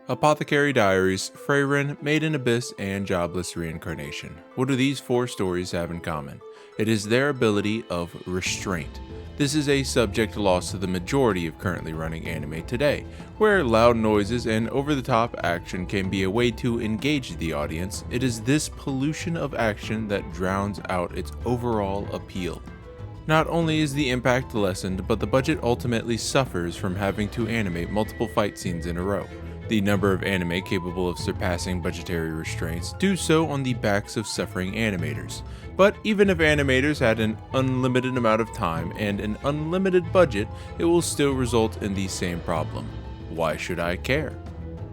Apothecary Diaries, Frieren, Made in Abyss, and Jobless Reincarnation. What do these four stories have in common? It is their ability of restraint. This is a subject lost to the majority of currently running anime today, where loud noises and over-the-top action can be a way to engage the audience. It is this pollution of action that drowns out its overall appeal. Not only is the impact lessened, but the budget ultimately suffers from having to animate multiple fight scenes in a row. The number of anime capable of surpassing budgetary restraints do so on the backs of suffering animators. But even if animators had an unlimited amount of time and an unlimited budget, it will still result in the same problem. Why should I care?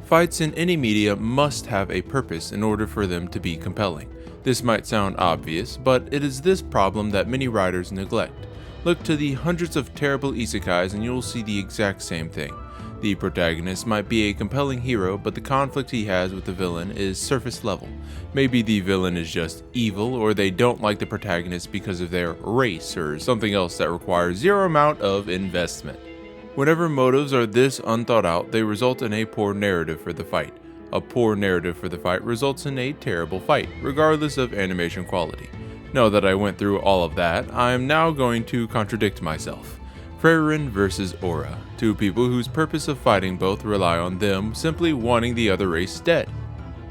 Fights in any media must have a purpose in order for them to be compelling. This might sound obvious, but it is this problem that many writers neglect. Look to the hundreds of terrible isekais and you'll see the exact same thing. The protagonist might be a compelling hero, but the conflict he has with the villain is surface level. Maybe the villain is just evil, or they don't like the protagonist because of their race, or something else that requires zero amount of investment. Whenever motives are this unthought out, they result in a poor narrative for the fight. A poor narrative for the fight results in a terrible fight, regardless of animation quality. Now that I went through all of that, I am now going to contradict myself. Frieren versus Aura, two people whose purpose of fighting both rely on them simply wanting the other race dead.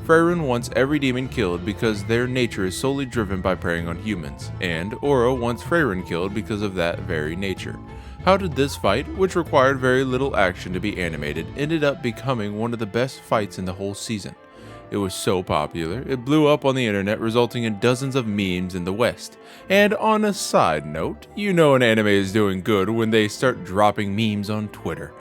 Frieren wants every demon killed because their nature is solely driven by preying on humans, and Aura wants Frieren killed because of that very nature. How did this fight, which required very little action to be animated, ended up becoming one of the best fights in the whole season? It was so popular, it blew up on the internet, resulting in dozens of memes in the West. And on a side note, you know an anime is doing good when they start dropping memes on Twitter.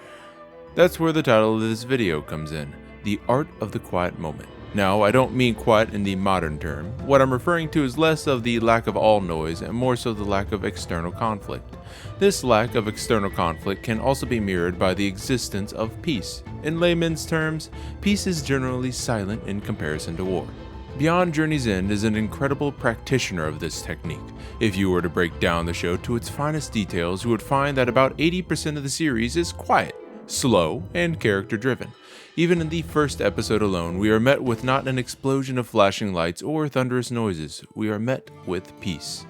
That's where the title of this video comes in, The Art of the Quiet Moment. Now, I don't mean quiet in the modern term. What I'm referring to is less of the lack of all noise and more so the lack of external conflict. This lack of external conflict can also be mirrored by the existence of peace. In layman's terms, peace is generally silent in comparison to war. Beyond Journey's End is an incredible practitioner of this technique. If you were to break down the show to its finest details, you would find that about 80% of the series is quiet, slow, and character-driven. Even in the first episode alone, we are met with not an explosion of flashing lights or thunderous noises, we are met with peace.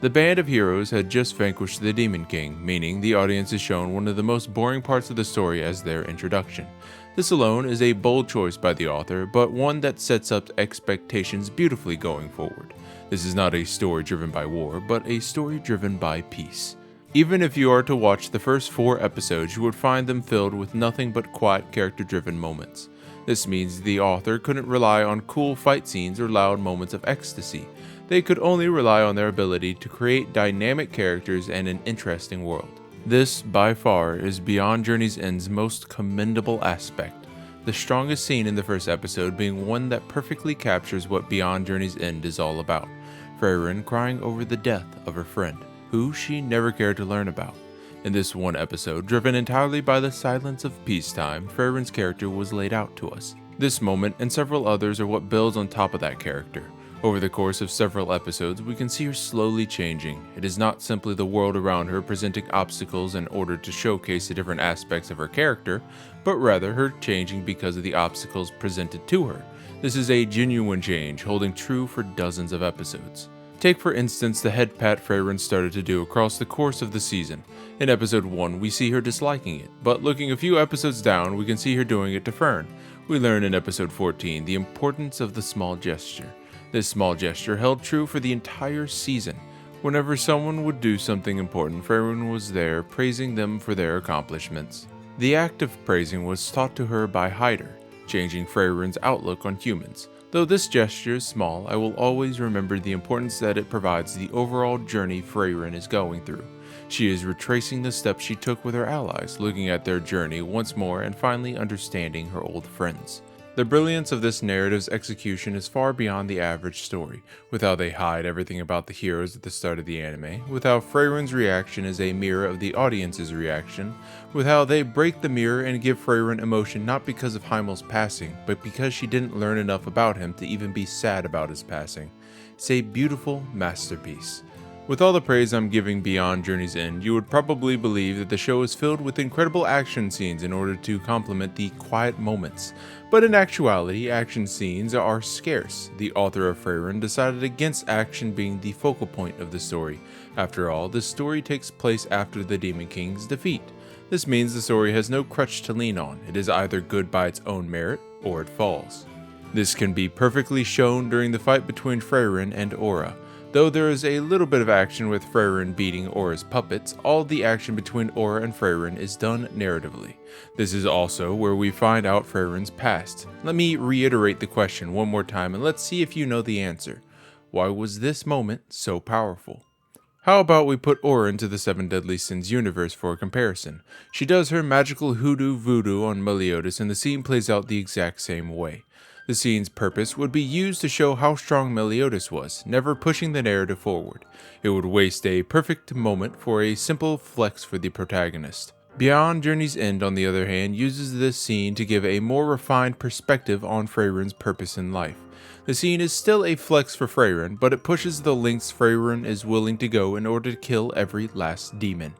The band of heroes had just vanquished the Demon King, meaning the audience is shown one of the most boring parts of the story as their introduction. This alone is a bold choice by the author, but one that sets up expectations beautifully going forward. This is not a story driven by war, but a story driven by peace. Even if you are to watch the first 4 episodes, you would find them filled with nothing but quiet, character-driven moments. This means the author couldn't rely on cool fight scenes or loud moments of ecstasy. They could only rely on their ability to create dynamic characters and an interesting world. This, by far, is Beyond Journey's End's most commendable aspect. The strongest scene in the first episode being one that perfectly captures what Beyond Journey's End is all about. Frieren crying over the death of her friend, who she never cared to learn about. In this one episode, driven entirely by the silence of peacetime, Frieren's character was laid out to us. This moment and several others are what builds on top of that character. Over the course of several episodes, we can see her slowly changing. It is not simply the world around her presenting obstacles in order to showcase the different aspects of her character, but rather her changing because of the obstacles presented to her. This is a genuine change, holding true for dozens of episodes. Take for instance the head pat Frieren started to do across the course of the season. In episode 1, we see her disliking it, but looking a few episodes down, we can see her doing it to Fern. We learn in episode 14 the importance of the small gesture. This small gesture held true for the entire season. Whenever someone would do something important, Frieren was there, praising them for their accomplishments. The act of praising was taught to her by Hyder, changing Frieren's outlook on humans. Though this gesture is small, I will always remember the importance that it provides the overall journey Frieren is going through. She is retracing the steps she took with her allies, looking at their journey once more and finally understanding her old friends. The brilliance of this narrative's execution is far beyond the average story, with how they hide everything about the heroes at the start of the anime, with how Frieren's reaction is a mirror of the audience's reaction, with how they break the mirror and give Frieren emotion not because of Heimel's passing, but because she didn't learn enough about him to even be sad about his passing. It's a beautiful masterpiece. With all the praise I'm giving beyond Journey's End, you would probably believe that the show is filled with incredible action scenes in order to complement the quiet moments. But in actuality, action scenes are scarce. The author of Frieren decided against action being the focal point of the story. After all, the story takes place after the Demon King's defeat. This means the story has no crutch to lean on. It is either good by its own merit, or it falls. This can be perfectly shown during the fight between Frieren and Aura. Though there is a little bit of action with Frieren beating Aura's puppets, all the action between Aura and Frieren is done narratively. This is also where we find out Frieren's past. Let me reiterate the question one more time and let's see if you know the answer. Why was this moment so powerful? How about we put Aura into the Seven Deadly Sins universe for comparison? She does her magical hoodoo voodoo on Meliodas and the scene plays out the exact same way. The scene's purpose would be used to show how strong Meliodas was, never pushing the narrative forward. It would waste a perfect moment for a simple flex for the protagonist. Beyond Journey's End, on the other hand, uses this scene to give a more refined perspective on Frieren's purpose in life. The scene is still a flex for Frieren, but it pushes the lengths Frieren is willing to go in order to kill every last demon.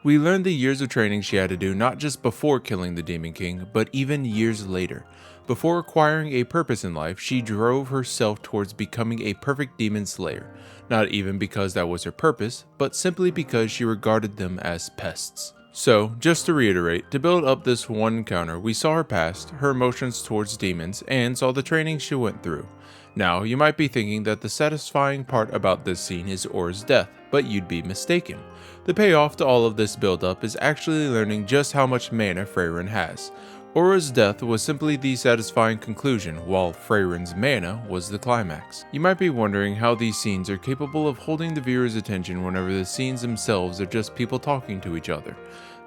We learn the years of training she had to do not just before killing the Demon King, but even years later. Before acquiring a purpose in life, she drove herself towards becoming a perfect demon slayer, not even because that was her purpose, but simply because she regarded them as pests. So, just to reiterate, to build up this one encounter, we saw her past, her emotions towards demons, and saw the training she went through. Now, you might be thinking that the satisfying part about this scene is Aura's death, but you'd be mistaken. The payoff to all of this build-up is actually learning just how much mana Frieren has. Aura's death was simply the satisfying conclusion, while Frieren's mana was the climax. You might be wondering how these scenes are capable of holding the viewer's attention whenever the scenes themselves are just people talking to each other.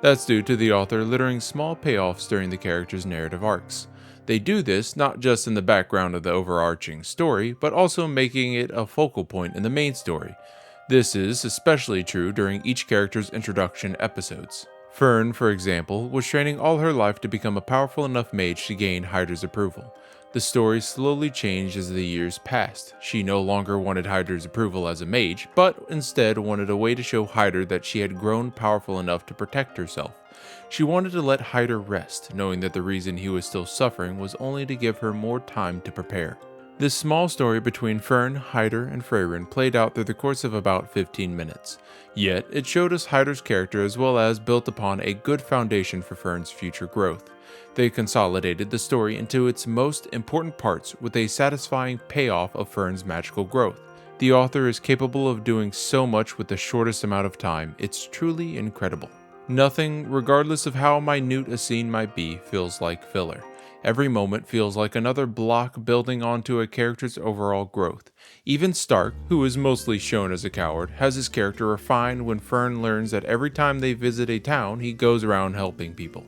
That's due to the author littering small payoffs during the characters' narrative arcs. They do this not just in the background of the overarching story, but also making it a focal point in the main story. This is especially true during each character's introduction episodes. Fern, for example, was training all her life to become a powerful enough mage to gain Hydra's approval. The story slowly changed as the years passed. She no longer wanted Hydra's approval as a mage, but instead wanted a way to show Hydra that she had grown powerful enough to protect herself. She wanted to let Hydra rest, knowing that the reason he was still suffering was only to give her more time to prepare. This small story between Fern, Hydra, and Frieren played out through the course of about 15 minutes. Yet, it showed us Hydra's character as well as built upon a good foundation for Fern's future growth. They consolidated the story into its most important parts with a satisfying payoff of Fern's magical growth. The author is capable of doing so much with the shortest amount of time, it's truly incredible. Nothing, regardless of how minute a scene might be, feels like filler. Every moment feels like another block building onto a character's overall growth. Even Stark, who is mostly shown as a coward, has his character refined when Fern learns that every time they visit a town, he goes around helping people.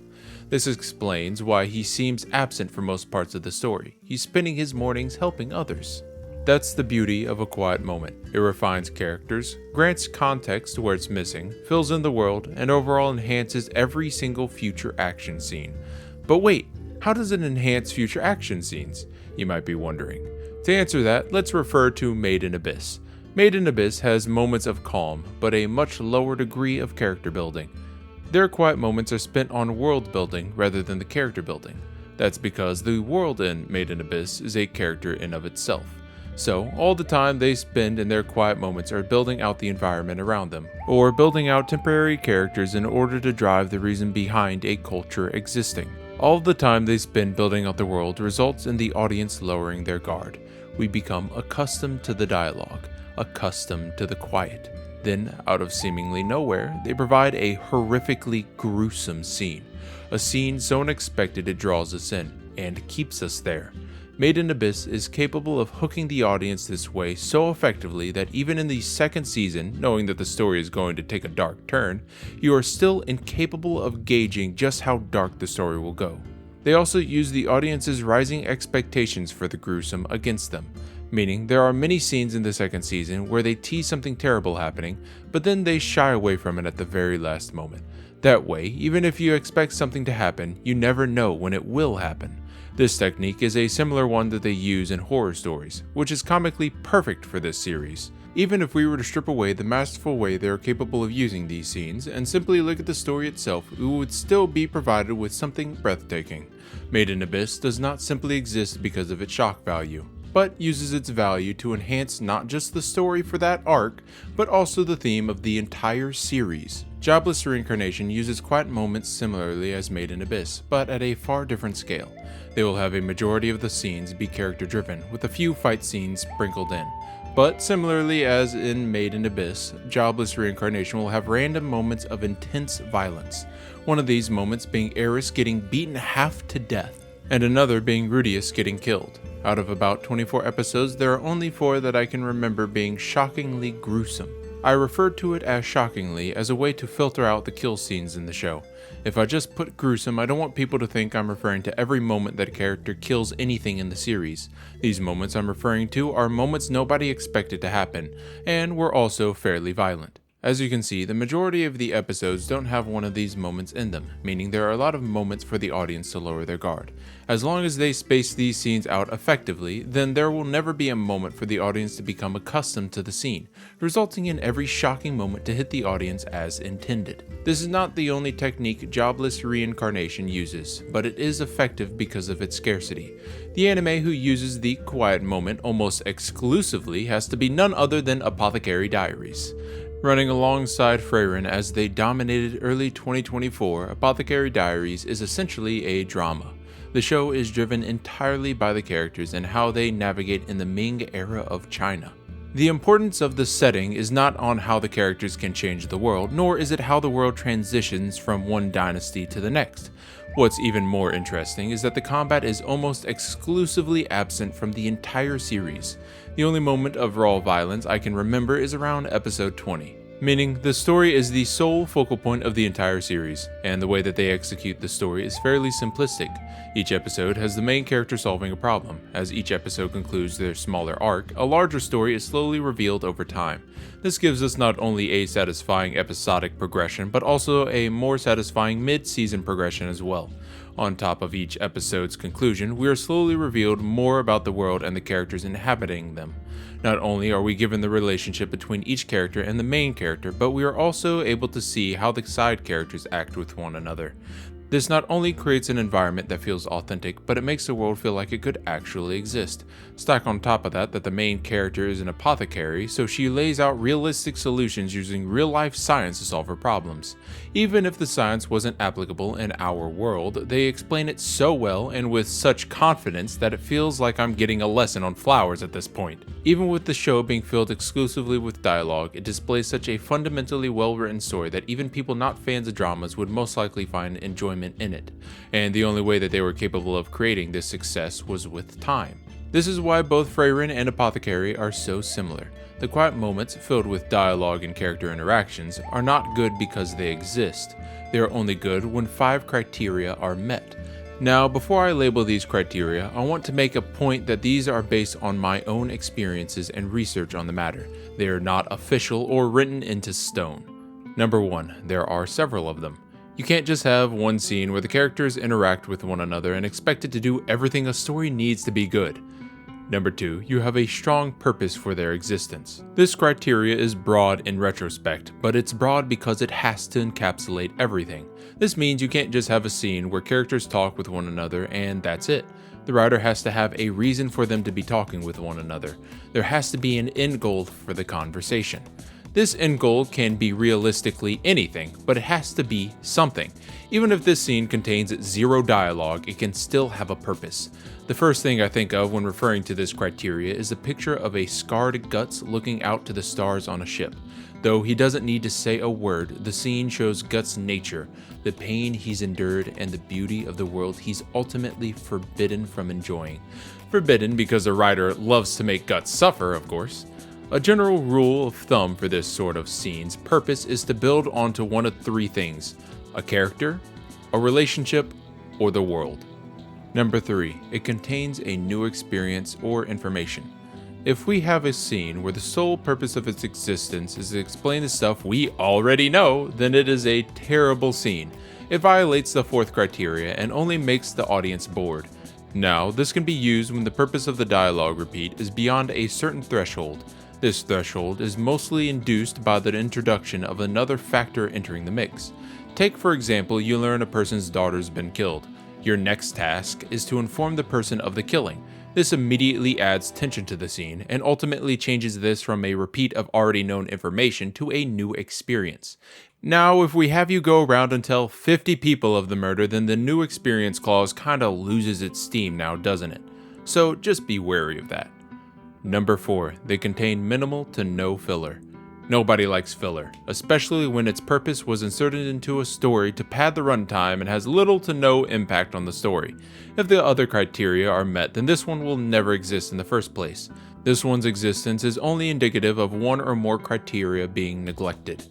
This explains why he seems absent for most parts of the story. He's spending his mornings helping others. That's the beauty of a quiet moment. It refines characters, grants context where it's missing, fills in the world, and overall enhances every single future action scene. But wait, how does it enhance future action scenes? You might be wondering. To answer that, let's refer to Made in Abyss. Made in Abyss has moments of calm, but a much lower degree of character building. Their quiet moments are spent on world building rather than the character building. That's because the world in Made in Abyss is a character in of itself. So, all the time they spend in their quiet moments are building out the environment around them, or building out temporary characters in order to drive the reason behind a culture existing. All the time they spend building out the world results in the audience lowering their guard. We become accustomed to the dialogue, accustomed to the quiet. Then, out of seemingly nowhere, they provide a horrifically gruesome scene. A scene so unexpected it draws us in, and keeps us there. Made in Abyss is capable of hooking the audience this way so effectively that even in the second season, knowing that the story is going to take a dark turn, you are still incapable of gauging just how dark the story will go. They also use the audience's rising expectations for the gruesome against them, meaning there are many scenes in the second season where they tease something terrible happening, but then they shy away from it at the very last moment. That way, even if you expect something to happen, you never know when it will happen. This technique is a similar one that they use in horror stories, which is comically perfect for this series. Even if we were to strip away the masterful way they are capable of using these scenes and simply look at the story itself, we would still be provided with something breathtaking. Made in Abyss does not simply exist because of its shock value, but uses its value to enhance not just the story for that arc, but also the theme of the entire series. Jobless Reincarnation uses quiet moments similarly as Made in Abyss, but at a far different scale. They will have a majority of the scenes be character driven, with a few fight scenes sprinkled in. But similarly as in Made in Abyss, Jobless Reincarnation will have random moments of intense violence. One of these moments being Eris getting beaten half to death, and another being Rudius getting killed. Out of about 24 episodes, there are only 4 that I can remember being shockingly gruesome. I referred to it as shockingly as a way to filter out the kill scenes in the show. If I just put gruesome, I don't want people to think I'm referring to every moment that a character kills anything in the series. These moments I'm referring to are moments nobody expected to happen, and were also fairly violent. As you can see, the majority of the episodes don't have one of these moments in them, meaning there are a lot of moments for the audience to lower their guard. As long as they space these scenes out effectively, then there will never be a moment for the audience to become accustomed to the scene, resulting in every shocking moment to hit the audience as intended. This is not the only technique Jobless Reincarnation uses, but it is effective because of its scarcity. The anime who uses the quiet moment almost exclusively has to be none other than Apothecary Diaries. Running alongside Frieren as they dominated early 2024, Apothecary Diaries is essentially a drama. The show is driven entirely by the characters and how they navigate in the Ming era of China. The importance of the setting is not on how the characters can change the world, nor is it how the world transitions from one dynasty to the next. What's even more interesting is that the combat is almost exclusively absent from the entire series. The only moment of raw violence I can remember is around episode 20. Meaning, the story is the sole focal point of the entire series, and the way that they execute the story is fairly simplistic. Each episode has the main character solving a problem. As each episode concludes their smaller arc, a larger story is slowly revealed over time. This gives us not only a satisfying episodic progression, but also a more satisfying mid-season progression as well. On top of each episode's conclusion, we are slowly revealed more about the world and the characters inhabiting them. Not only are we given the relationship between each character and the main character, but we are also able to see how the side characters act with one another. This not only creates an environment that feels authentic, but it makes the world feel like it could actually exist. Stack on top of that the main character is an apothecary, so she lays out realistic solutions using real-life science to solve her problems. Even if the science wasn't applicable in our world, they explain it so well and with such confidence that it feels like I'm getting a lesson on flowers at this point. Even with the show being filled exclusively with dialogue, it displays such a fundamentally well-written story that even people not fans of dramas would most likely find enjoyment in it, and the only way that they were capable of creating this success was with time. This is why both Frieren and Apothecary are so similar. The quiet moments, filled with dialogue and character interactions, are not good because they exist. They are only good when 5 criteria are met. Now, before I label these criteria, I want to make a point that these are based on my own experiences and research on the matter. They are not official or written into stone. Number 1, there are several of them. You can't just have one scene where the characters interact with one another and expect it to do everything a story needs to be good. Number 2, you have a strong purpose for their existence. This criteria is broad in retrospect, but it's broad because it has to encapsulate everything. This means you can't just have a scene where characters talk with one another and that's it. The writer has to have a reason for them to be talking with one another. There has to be an end goal for the conversation. This end goal can be realistically anything, but it has to be something. Even if this scene contains 0 dialogue, it can still have a purpose. The first thing I think of when referring to this criteria is a picture of a scarred Guts looking out to the stars on a ship. Though he doesn't need to say a word, the scene shows Guts' nature, the pain he's endured, and the beauty of the world he's ultimately forbidden from enjoying. Forbidden because the writer loves to make Guts suffer, of course. A general rule of thumb for this sort of scene's purpose is to build onto one of 3 things: a character, a relationship, or the world. Number 3, it contains a new experience or information. If we have a scene where the sole purpose of its existence is to explain the stuff we already know, then it is a terrible scene. It violates the 4th criteria and only makes the audience bored. Now, this can be used when the purpose of the dialogue repeat is beyond a certain threshold. This threshold is mostly induced by the introduction of another factor entering the mix. Take for example, you learn a person's daughter's been killed. Your next task is to inform the person of the killing. This immediately adds tension to the scene and ultimately changes this from a repeat of already known information to a new experience. Now, if we have you go around and tell 50 people of the murder, then the new experience clause kinda loses its steam now, doesn't it? So just be wary of that. Number 4, they contain minimal to no filler. Nobody likes filler, especially when its purpose was inserted into a story to pad the runtime and has little to no impact on the story. If the other criteria are met, then this one will never exist in the first place. This one's existence is only indicative of one or more criteria being neglected.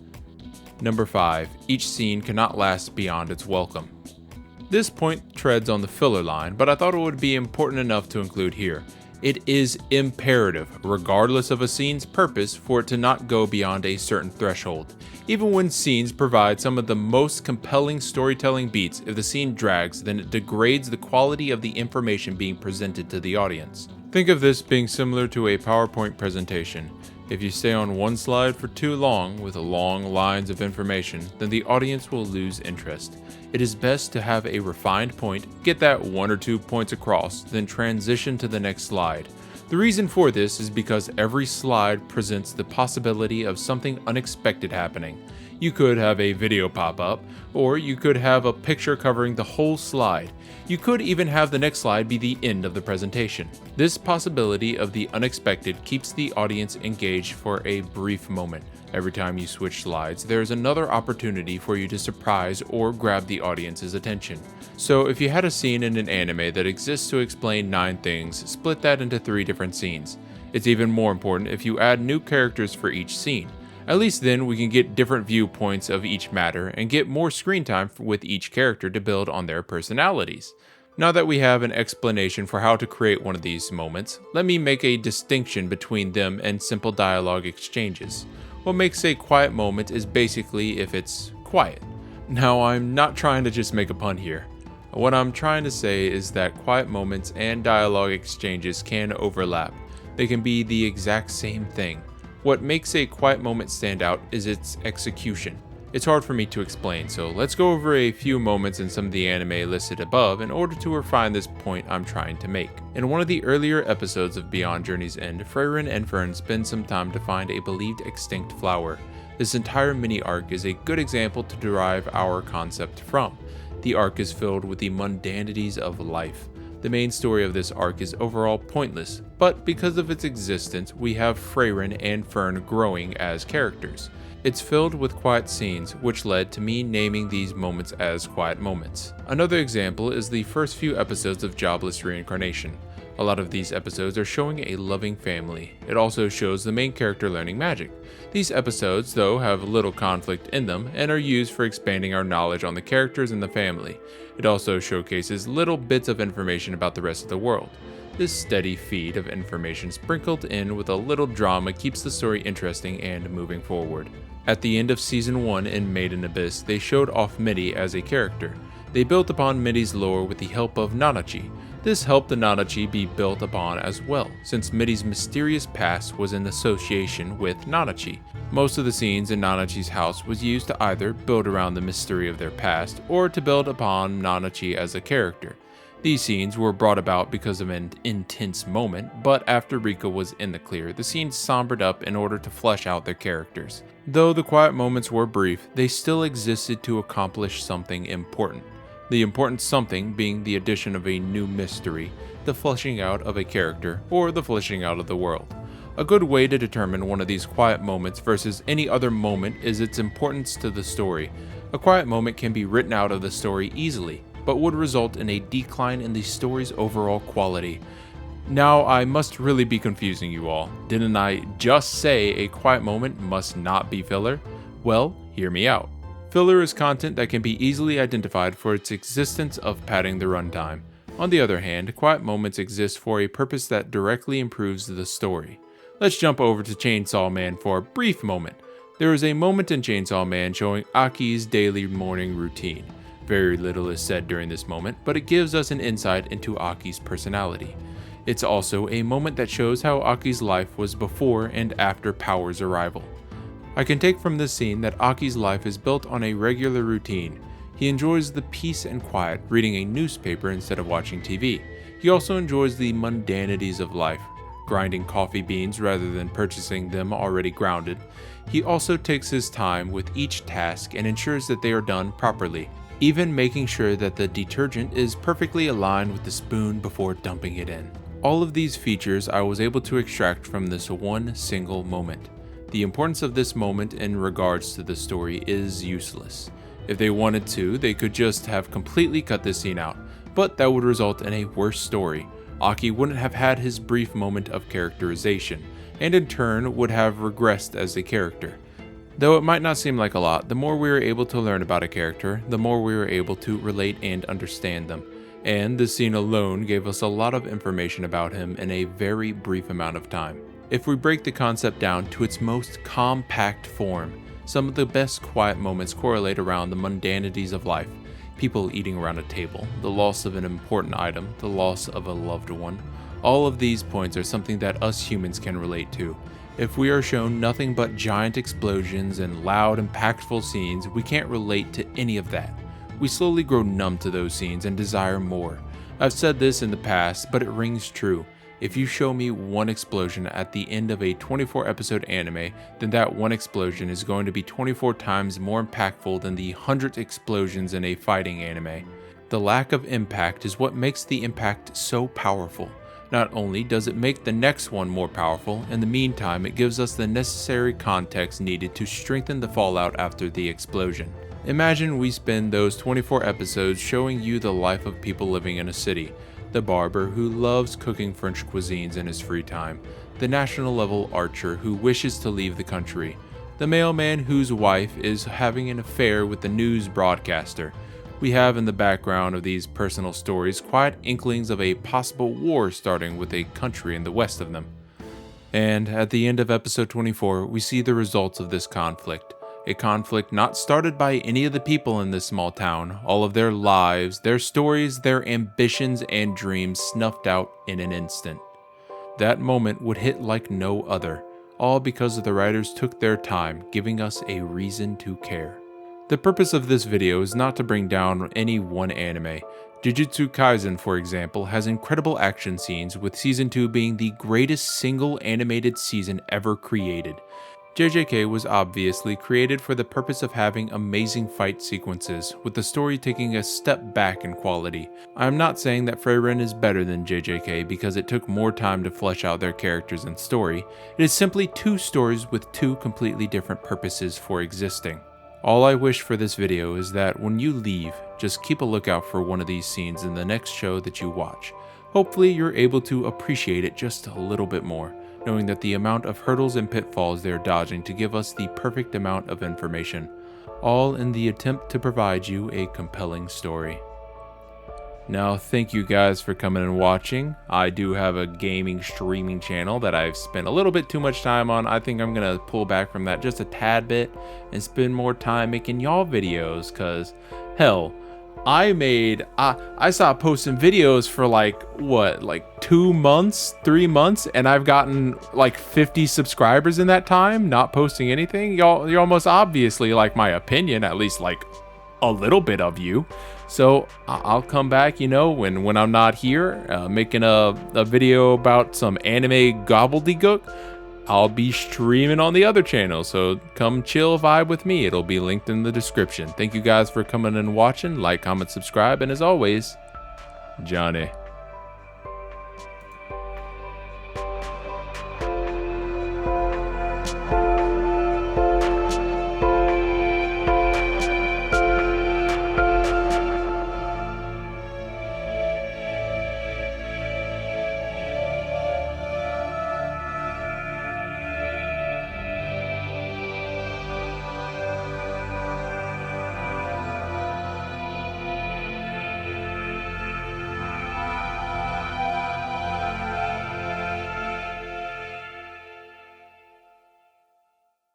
Number 5, each scene cannot last beyond its welcome. This point treads on the filler line, but I thought it would be important enough to include here. It is imperative, regardless of a scene's purpose, for it to not go beyond a certain threshold. Even when scenes provide some of the most compelling storytelling beats, if the scene drags, then it degrades the quality of the information being presented to the audience. Think of this being similar to a PowerPoint presentation. If you stay on one slide for too long with long lines of information, then the audience will lose interest. It is best to have a refined point, get that 1 or 2 points across, then transition to the next slide. The reason for this is because every slide presents the possibility of something unexpected happening. You could have a video pop up, or you could have a picture covering the whole slide. You could even have the next slide be the end of the presentation. This possibility of the unexpected keeps the audience engaged for a brief moment. Every time you switch slides, there is another opportunity for you to surprise or grab the audience's attention. So if you had a scene in an anime that exists to explain 9 things, split that into 3 different scenes. It's even more important if you add new characters for each scene. At least then we can get different viewpoints of each matter and get more screen time with each character to build on their personalities. Now that we have an explanation for how to create one of these moments, let me make a distinction between them and simple dialogue exchanges. What makes a quiet moment is basically if it's quiet. Now, I'm not trying to just make a pun here. What I'm trying to say is that quiet moments and dialogue exchanges can overlap. They can be the exact same thing. What makes a quiet moment stand out is its execution. It's hard for me to explain, so let's go over a few moments in some of the anime listed above in order to refine this point I'm trying to make. In one of the earlier episodes of Beyond Journey's End, Frieren and Fern spend some time to find a believed extinct flower. This entire mini arc is a good example to derive our concept from. The arc is filled with the mundanities of life. The main story of this arc is overall pointless, but because of its existence, we have Frieren and Fern growing as characters. It's filled with quiet scenes, which led to me naming these moments as quiet moments. Another example is the first few episodes of Jobless Reincarnation. A lot of these episodes are showing a loving family. It also shows the main character learning magic. These episodes, though, have little conflict in them and are used for expanding our knowledge on the characters and the family. It also showcases little bits of information about the rest of the world. This steady feed of information sprinkled in with a little drama keeps the story interesting and moving forward. At the end of Season 1 in Maiden Abyss, they showed off Midi as a character. They built upon Midi's lore with the help of Nanachi. This helped the Nanachi be built upon as well, since Midi's mysterious past was in association with Nanachi. Most of the scenes in Nanachi's house was used to either build around the mystery of their past or to build upon Nanachi as a character. These scenes were brought about because of an intense moment, but after Rika was in the clear, the scenes sombered up in order to flesh out their characters. Though the quiet moments were brief, they still existed to accomplish something important. The important something being the addition of a new mystery, the fleshing out of a character, or the fleshing out of the world. A good way to determine one of these quiet moments versus any other moment is its importance to the story. A quiet moment can be written out of the story easily, but would result in a decline in the story's overall quality. Now, I must really be confusing you all. Didn't I just say a quiet moment must not be filler? Well, hear me out. Filler is content that can be easily identified for its existence of padding the runtime. On the other hand, quiet moments exist for a purpose that directly improves the story. Let's jump over to Chainsaw Man for a brief moment. There is a moment in Chainsaw Man showing Aki's daily morning routine. Very little is said during this moment, but it gives us an insight into Aki's personality. It's also a moment that shows how Aki's life was before and after Power's arrival. I can take from this scene that Aki's life is built on a regular routine. He enjoys the peace and quiet, reading a newspaper instead of watching TV. He also enjoys the mundanities of life, grinding coffee beans rather than purchasing them already grounded. He also takes his time with each task and ensures that they are done properly, even making sure that the detergent is perfectly aligned with the spoon before dumping it in. All of these features I was able to extract from this one single moment. The importance of this moment in regards to the story is useless. If they wanted to, they could just have completely cut this scene out, but that would result in a worse story. Aki wouldn't have had his brief moment of characterization, and in turn would have regressed as a character. Though it might not seem like a lot, the more we are able to learn about a character, the more we are able to relate and understand them. And this scene alone gave us a lot of information about him in a very brief amount of time. If we break the concept down to its most compact form, some of the best quiet moments correlate around the mundanities of life. People eating around a table, the loss of an important item, the loss of a loved one. All of these points are something that us humans can relate to. If we are shown nothing but giant explosions and loud, impactful scenes, we can't relate to any of that. We slowly grow numb to those scenes and desire more. I've said this in the past, but it rings true. If you show me one explosion at the end of a 24 episode anime, then that one explosion is going to be 24 times more impactful than the 100 explosions in a fighting anime. The lack of impact is what makes the impact so powerful. Not only does it make the next one more powerful, in the meantime it gives us the necessary context needed to strengthen the fallout after the explosion. Imagine we spend those 24 episodes showing you the life of people living in a city. The barber who loves cooking French cuisines in his free time, the national level archer who wishes to leave the country, the mailman whose wife is having an affair with the news broadcaster. We have in the background of these personal stories quiet inklings of a possible war starting with a country in the west of them. And at the end of episode 24, we see the results of this conflict. A conflict not started by any of the people in this small town, all of their lives, their stories, their ambitions and dreams snuffed out in an instant. That moment would hit like no other, all because the writers took their time, giving us a reason to care. The purpose of this video is not to bring down any one anime. Jujutsu Kaizen, for example, has incredible action scenes, with Season 2 being the greatest single animated season ever created. JJK was obviously created for the purpose of having amazing fight sequences, with the story taking a step back in quality. I'm not saying that frieren is better than JJK because it took more time to flesh out their characters and story. It is simply two stories with two completely different purposes for existing. All I wish for this video is that when you leave, just keep a lookout for one of these scenes in the next show that you watch. Hopefully you're able to appreciate it just a little bit more, knowing that the amount of hurdles and pitfalls they're dodging to give us the perfect amount of information, all in the attempt to provide you a compelling story. Now, thank you guys for coming and watching. I do have a gaming streaming channel that I've spent a little bit too much time on. I think I'm gonna pull back from that just a tad bit and spend more time making y'all videos, cause hell, I stopped posting videos for like 2 months, 3 months, and I've gotten like 50 subscribers in that time, not posting anything. Y'all almost obviously like my opinion, at least like a little bit of you. So I'll come back, when I'm not here, making a video about some anime gobbledygook. I'll be streaming on the other channel, so come chill vibe with me. It'll be linked in the description. Thank you guys for coming and watching. Like, comment, subscribe, and as always, Johnny.